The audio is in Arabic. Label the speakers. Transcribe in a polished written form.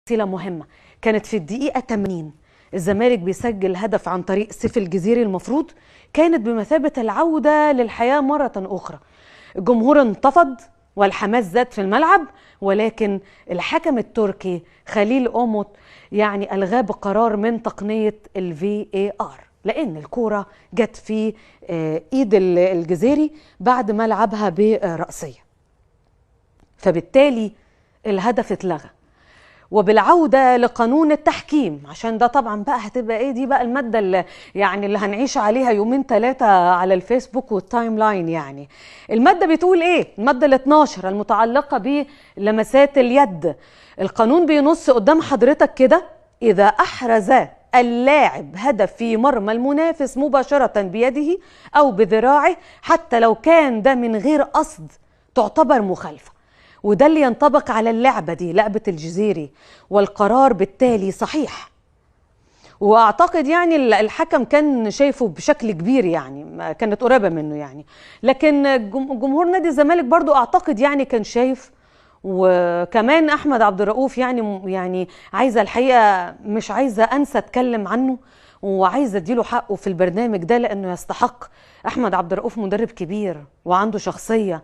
Speaker 1: تفصيلة مهمة. كانت في الدقيقة 80 الزمالك بيسجل هدف عن طريق سيف الجزيري، المفروض كانت بمثابة العودة للحياة مرة أخرى. الجمهور انتفض والحماس زاد في الملعب، ولكن الحكم التركي خليل أوموت ألغى بقرار من تقنية VAR، لأن الكورة جت في إيد الجزيري بعد ما لعبها برأسية، فبالتالي الهدف اتلغى. وبالعودة لقانون التحكيم، عشان ده طبعا بقى هتبقى ايه دي بقى المادة اللي هنعيش عليها يومين 3 على الفيسبوك والتايم لاين. المادة بتقول ايه؟ المادة ال 12 المتعلقة بلمسات اليد. القانون بينص قدام حضرتك كده: إذا أحرز اللاعب هدف في مرمى المنافس مباشرة بيده أو بذراعه، حتى لو كان ده من غير قصد، تعتبر مخالفة. وده اللي ينطبق على اللعبة دي، لعبة الجزيري، والقرار بالتالي صحيح. واعتقد الحكم كان شايفه بشكل كبير، كانت قريبة منه لكن جمهور نادي الزمالك برضو اعتقد كان شايف. وكمان احمد عبد الرؤوف عايزة الحقيقة، مش عايزة انسى اتكلم عنه، وعايزة اديله حقه في البرنامج ده، لانه يستحق. احمد عبد الرؤوف مدرب كبير وعنده شخصية.